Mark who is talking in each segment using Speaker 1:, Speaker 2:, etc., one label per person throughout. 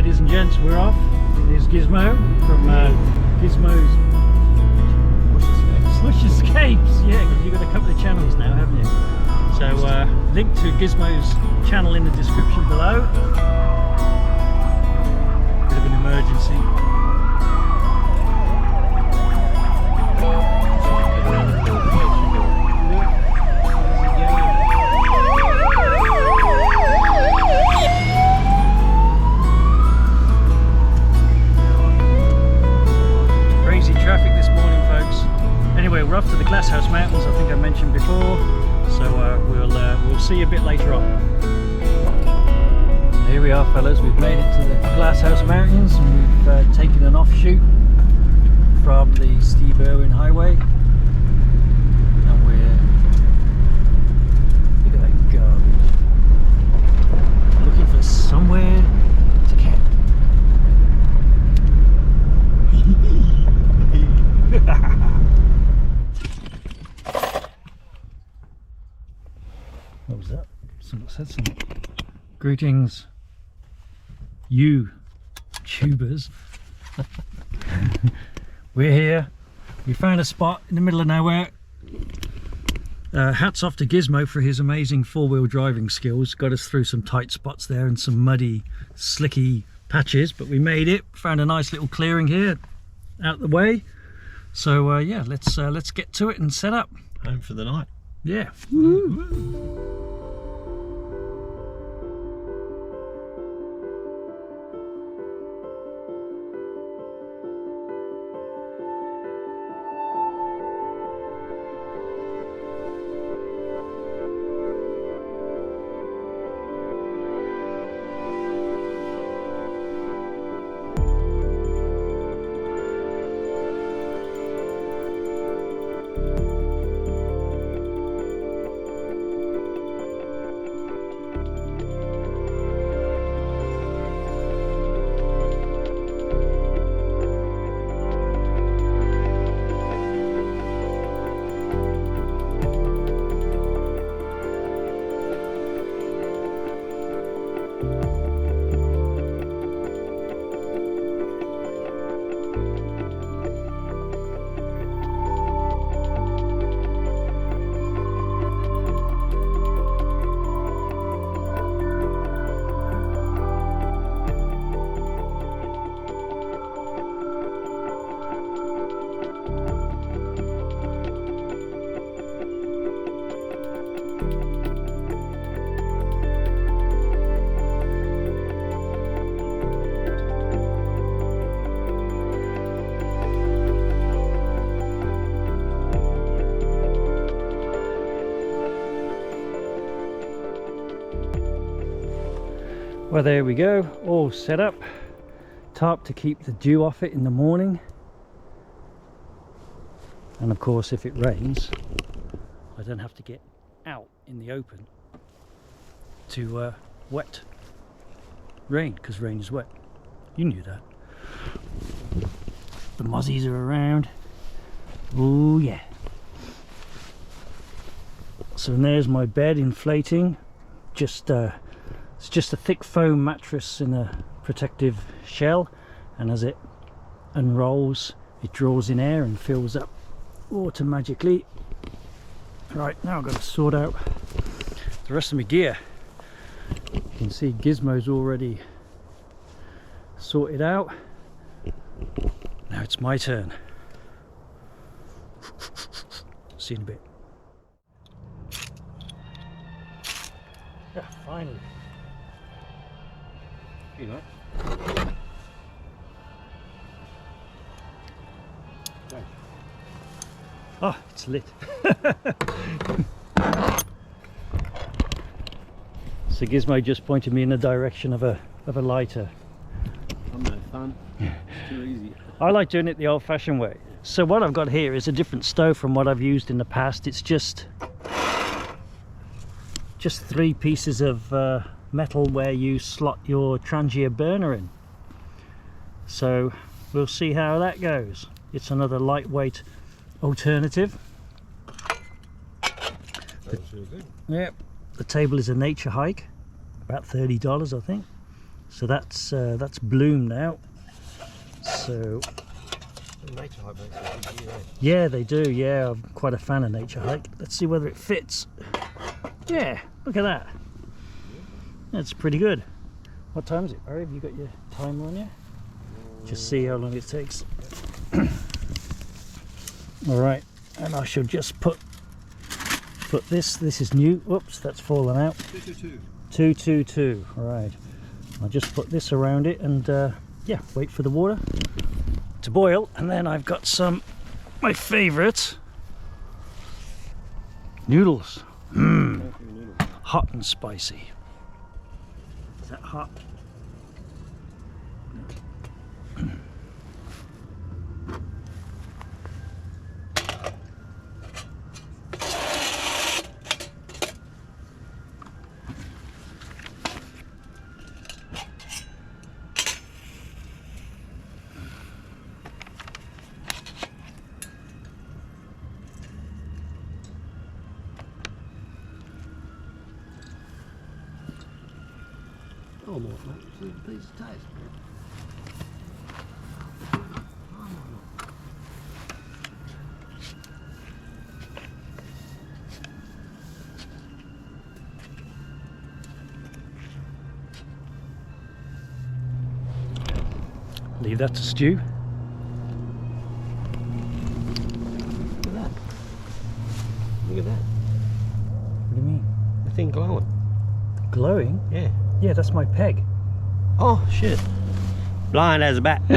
Speaker 1: ladies and gents, we're off. Here's Gizmo from Gizmo's Slush Escapes. Yeah, because you've got a couple of channels now, haven't you? So link to Gizmo's channel in the description below. Bit of an emergency. We're off to the Glasshouse Mountains, I think I mentioned before, so we'll see you a bit later on. Here we are, fellas, we've made it to the Glasshouse Mountains and we've taken an offshoot from the Steve Irwin Highway, and we're, look at that garbage, looking for somewhere to camp. What was that? Someone said something. Greetings, you tubers. We're here. We found a spot in the middle of nowhere. Hats off to Gizmo for his amazing four-wheel driving skills. Got us through some tight spots there and some muddy, slicky patches, but we made it. Found a nice little clearing here, out the way. So yeah, let's get to it and set up.
Speaker 2: Home for the night.
Speaker 1: Yeah. Woo. Well, there we go, all set up. Tarp to keep the dew off it in the morning. And of course, if it rains, I don't have to get out in the open to wet rain, because rain is wet. You knew that. The mozzies are around. Oh yeah. So there's my bed inflating. It's just a thick foam mattress in a protective shell, and as it unrolls it draws in air and fills up automatically. Right, now I've got to sort out the rest of my gear. You can see Gizmo's already sorted out. Now it's my turn. See you in a bit. Yeah, finally. You know. Oh, it's lit. So Gizmo just pointed me in the direction of a lighter.
Speaker 2: I'm no fun. It's too easy.
Speaker 1: I like doing it the old-fashioned way. So what I've got here is a different stove from what I've used in the past. It's just 3 pieces of metal where you slot your Trangia burner in. So we'll see how that goes. It's another lightweight alternative.
Speaker 2: That was really good.
Speaker 1: Yep. The table is a nature hike, about $30 I think. So that's bloom now. So
Speaker 2: Nature hike makes a big deal.
Speaker 1: yeah, they do. Yeah, I'm quite a fan of nature hike. Let's see whether it fits. Yeah, look at that. That's pretty good. What time is it, Barry? Have you got your timer on you? Just see how long it takes. All right, and I shall just put this is new. Whoops, that's fallen out.
Speaker 2: 222.
Speaker 1: 222. All right, I'll just put this around it and yeah, wait for the water to boil. And then I've got my favorite noodles. Hot and spicy. Is that hot?
Speaker 2: Oh, more mate. See the piece of toast.
Speaker 1: Leave that to stew.
Speaker 2: Look at that. Look at that.
Speaker 1: What do you mean?
Speaker 2: The thing glowing.
Speaker 1: Glowing?
Speaker 2: Yeah.
Speaker 1: Yeah, that's my peg.
Speaker 2: Oh, shit. Blind as a bat. I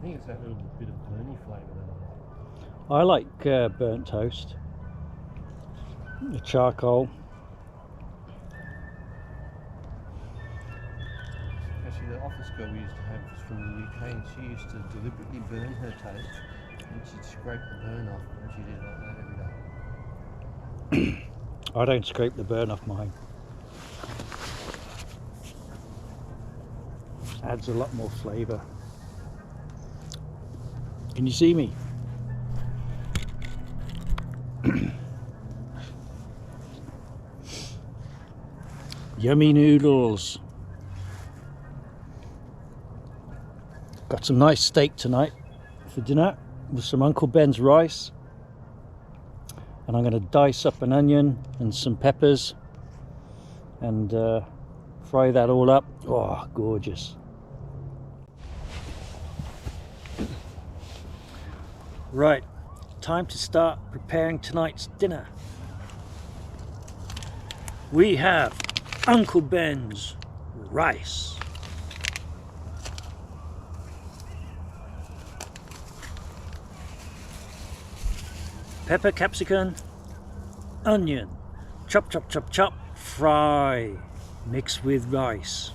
Speaker 2: think it's that little bit of burny flavour.
Speaker 1: I like burnt toast. The charcoal.
Speaker 2: Actually, the office girl we used to have was from the UK, and she used to deliberately burn her toast, and she'd scrape the burn off, and she did like that every day.
Speaker 1: I don't scrape the burn off mine. Adds a lot more flavour. Can you see me? Yummy noodles. Got some nice steak tonight for dinner with some Uncle Ben's rice. And I'm going to dice up an onion and some peppers and fry that all up. Oh, gorgeous. Right, time to start preparing tonight's dinner. We have Uncle Ben's rice. Pepper, capsicum, onion, chop, chop, chop, chop, fry, mix with rice.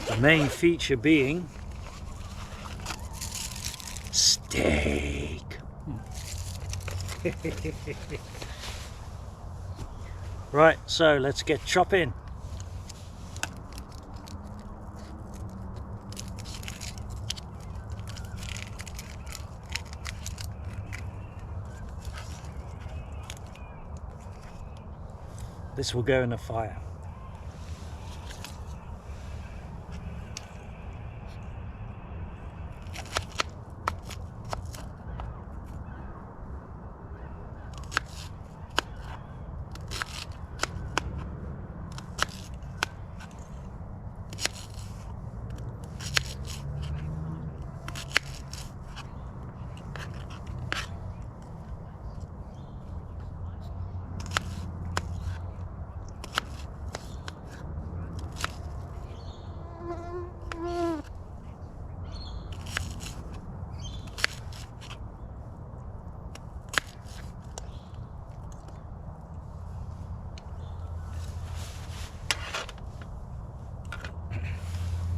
Speaker 1: The main feature being steak. Right, so let's get chopping. This will go in the fire.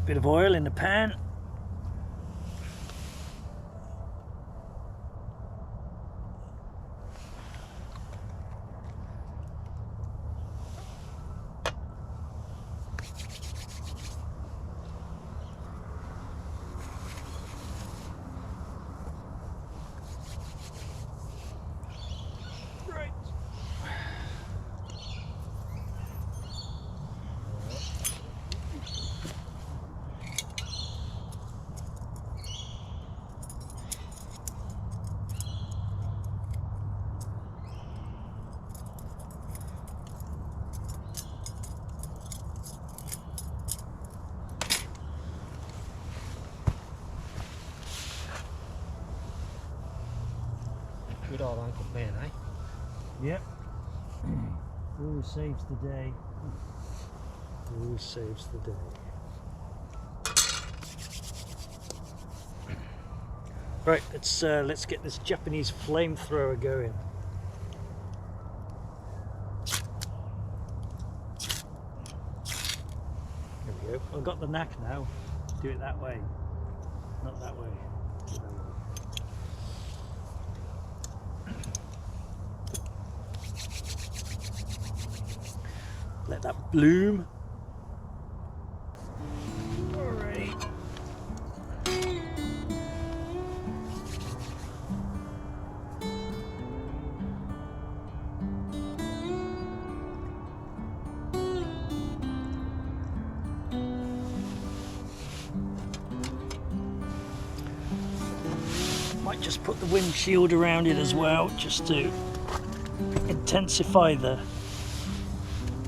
Speaker 1: Bit of oil in the pan.
Speaker 2: old Uncle Ben, eh?
Speaker 1: Yep. Always saves the day. Always saves the day. Right, let's get this Japanese flamethrower going. There we go. I've got the knack now. Do it that way, not that way. Do it that way. Let that bloom. Alright. Might just put the windshield around it as well, just to intensify the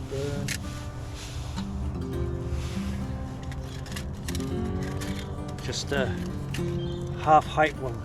Speaker 1: burn. Just a half height one.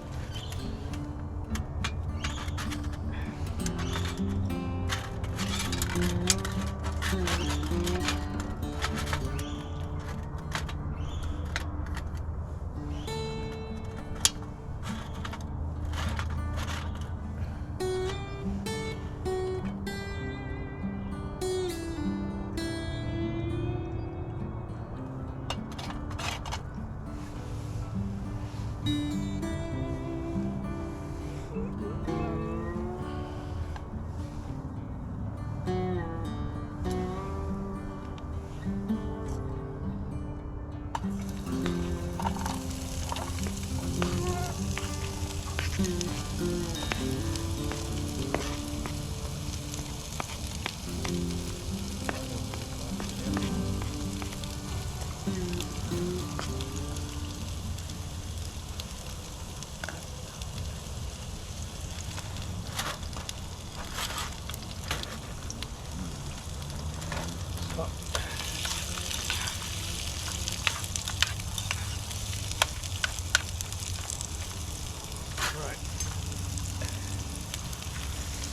Speaker 1: Right.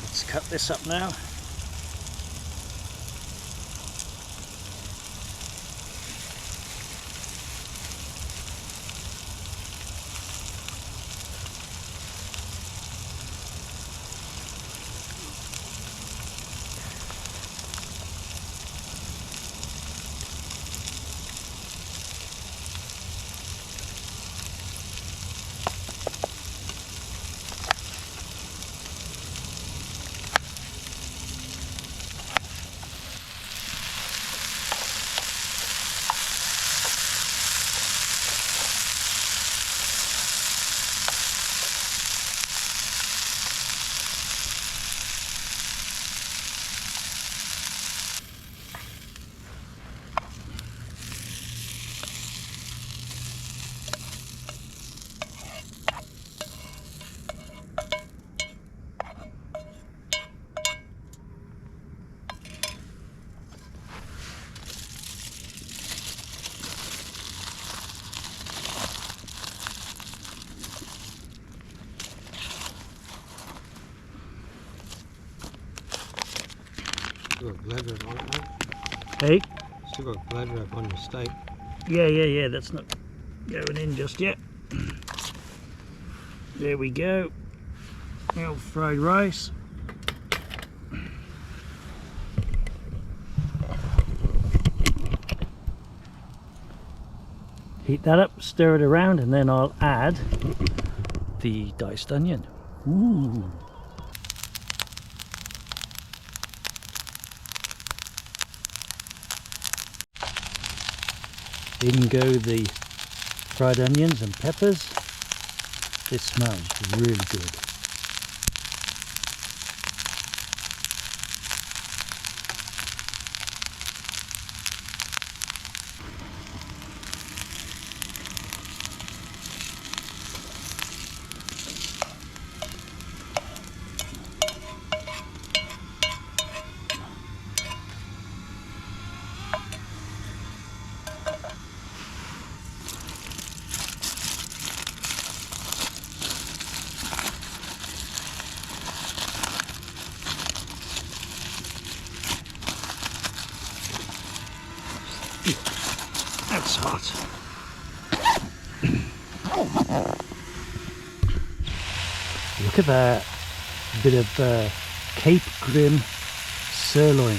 Speaker 1: Let's cut this up now.
Speaker 2: Still got glad wrap on it, mate.
Speaker 1: Hey?
Speaker 2: Still got glad wrap on your steak.
Speaker 1: Yeah, that's not going in just yet. There we go. Now fried rice. Heat that up, stir it around, and then I'll add the diced onion. Ooh. In go the fried onions and peppers. This smells really good. Look at that. A bit of Cape Grim sirloin.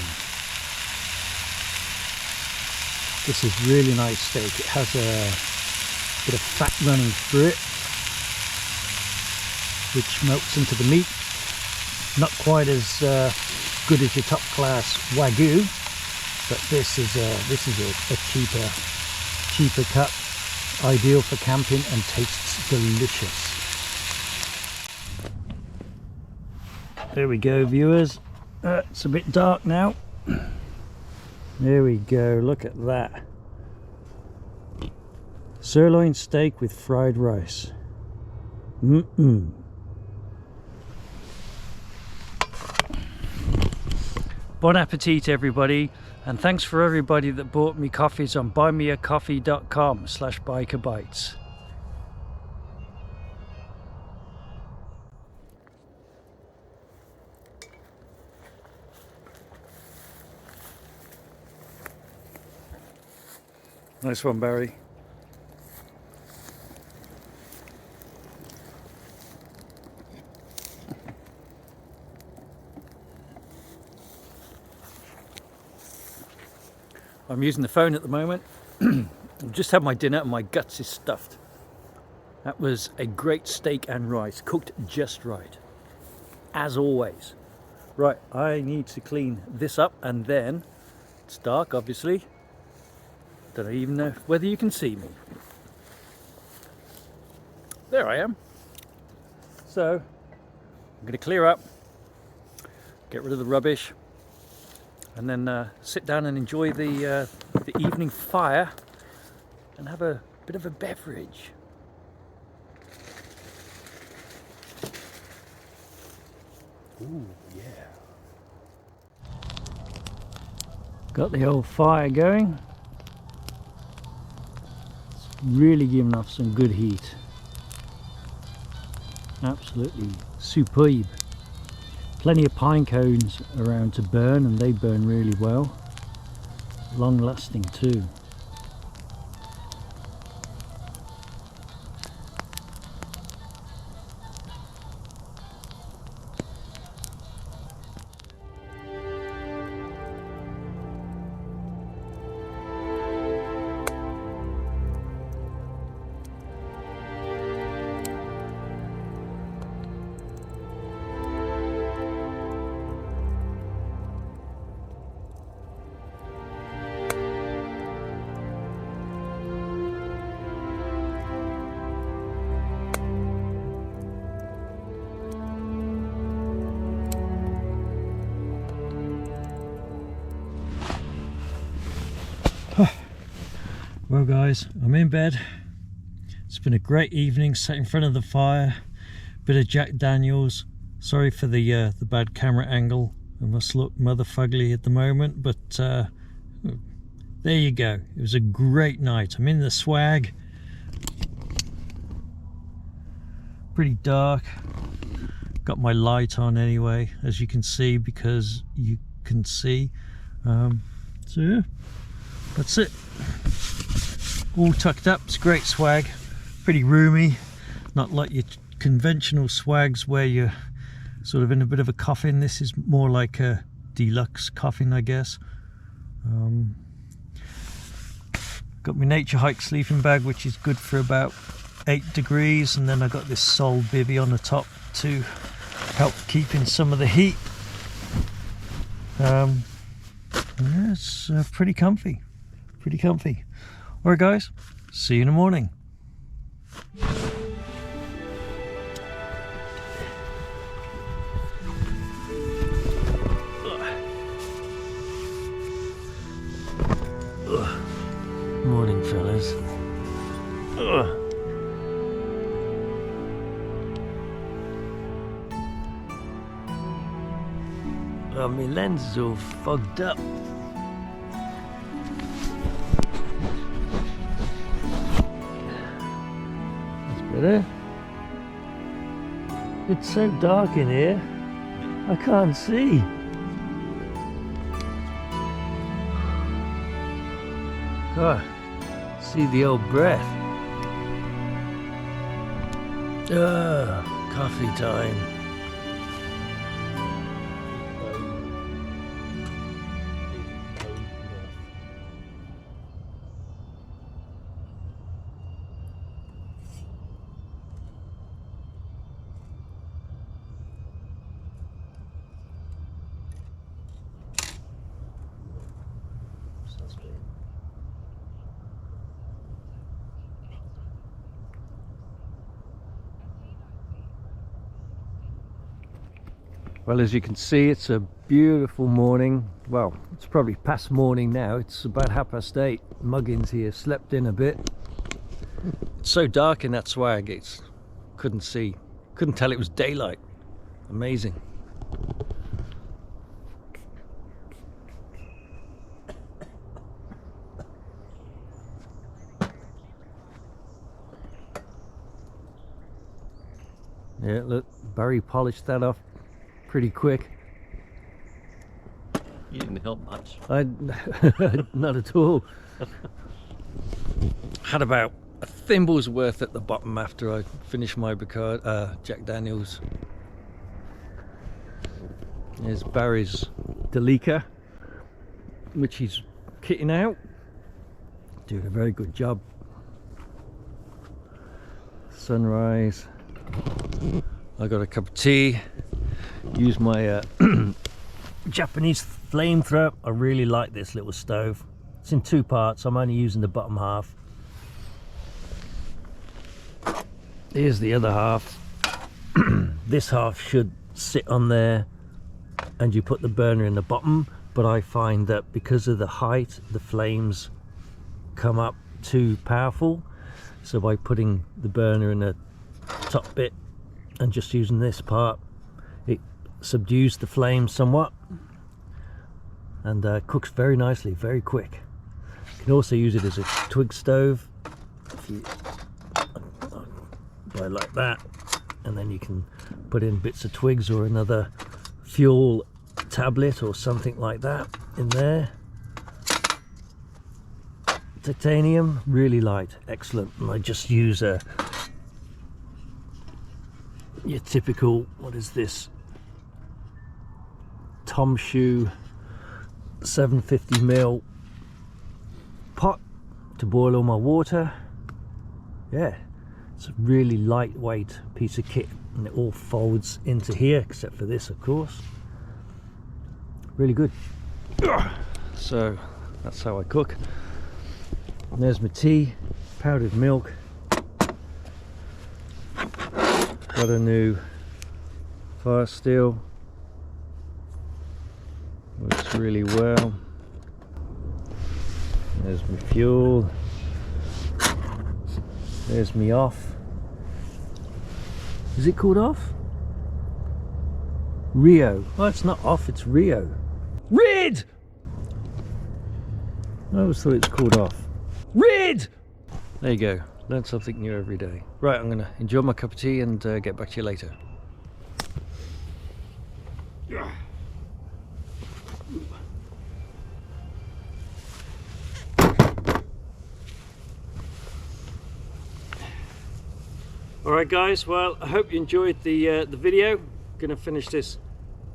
Speaker 1: This is really nice steak. It has a bit of fat running through it, which melts into the meat. Not quite as good as your top class Wagyu, but this is a cheaper cut, ideal for camping and tastes delicious. There we go, viewers. It's a bit dark now. There we go, look at that. Sirloin steak with fried rice. Bon appetit, everybody, and thanks for everybody that bought me coffees on buymeacoffee.com/bikerbytes. Nice one, Barry. I'm using the phone at the moment. I've just had my dinner and my guts is stuffed. That was a great steak and rice, cooked just right, as always. Right, I need to clean this up, and then it's dark, obviously. Don't even know whether you can see me. There I am. So I'm going to clear up, get rid of the rubbish, and then sit down and enjoy the evening fire and have a bit of a beverage. Ooh, yeah. Got the old fire going. It's really giving off some good heat. Absolutely superb. Plenty of pine cones around to burn, and they burn really well. Long lasting too. Well guys, I'm in bed. It's been a great evening, sat in front of the fire, bit of Jack Daniels. Sorry for the bad camera angle. I must look mother fugly at the moment, but there you go. It was a great night. I'm in the swag. Pretty dark. Got my light on anyway, as you can see, because you can see. So yeah, that's it. All tucked up. It's great swag, pretty roomy, not like your conventional swags where you're sort of in a bit of a coffin. This is more like a deluxe coffin, I guess. Got my Nature Hike sleeping bag, which is good for about 8 degrees, and then I got this Sol bivvy on the top to help keep in some of the heat. Yeah, it's pretty comfy. Alright guys, see you in the morning. Morning fellas. Oh, my lens is all fogged up. Better. It's so dark in here, I can't see. God, see the old breath. Coffee time.
Speaker 3: Well, as you can see, it's a beautiful morning. Well, it's probably past morning now. It's about 8:30. Muggins here slept in a bit. It's so dark in that swag, it's couldn't tell it was daylight. Amazing. Yeah, look, Barry polished that off pretty quick.
Speaker 4: You didn't help much.
Speaker 3: Not at all. Had about a thimble's worth at the bottom after I finished my Jack Daniels. There's Barry's Delica, which he's kitting out. Doing a very good job. Sunrise. I got a cup of tea. Use my Japanese flamethrower. I really like this little stove. It's in 2 parts. I'm only using the bottom half. Here's the other half. This half should sit on there and you put the burner in the bottom, but I find that because of the height, the flames come up too powerful. So by putting the burner in the top bit and just using this part, it subdues the flame somewhat and cooks very nicely, very quick. You can also use it as a twig stove if you buy like that, and then you can put in bits of twigs or another fuel tablet or something like that in there. Titanium, really light, excellent. And I just use your typical, what is this, Tom Shoe 750ml pot to boil all my water. Yeah, it's a really lightweight piece of kit, and it all folds into here except for this, of course. Really good. So that's how I cook. And there's my tea, powdered milk. Got a new fire steel. Works really well. There's my fuel. There's me off. Is it called off? Rio. Oh, it's not off, it's Rio. Rid! I always thought it's called off. Rid! There you go. Learn something new every day. Right, I'm gonna enjoy my cup of tea and get back to you later. Alright guys, well, I hope you enjoyed the video. Gonna finish this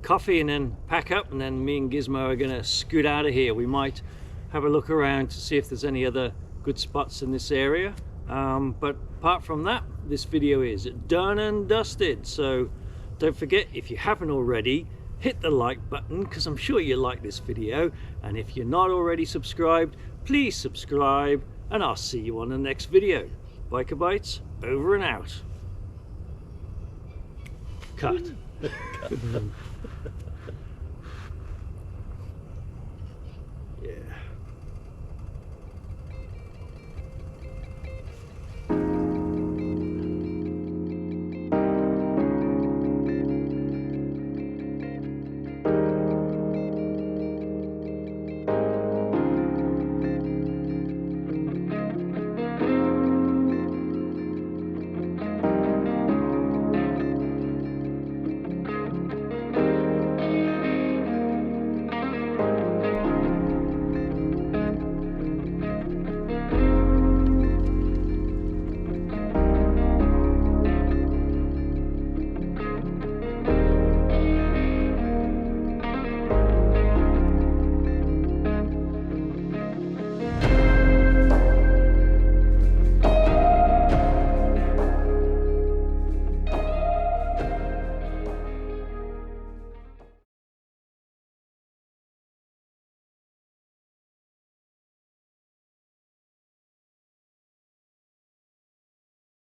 Speaker 3: coffee and then pack up, and then me and Gizmo are gonna scoot out of here. We might have a look around to see if there's any other good spots in this area. But apart from that, this video is done and dusted. So don't forget, if you haven't already, hit the like button, because I'm sure you like this video. And if you're not already subscribed, please subscribe, and I'll see you on the next video. Biker Bytes, over and out. Cut.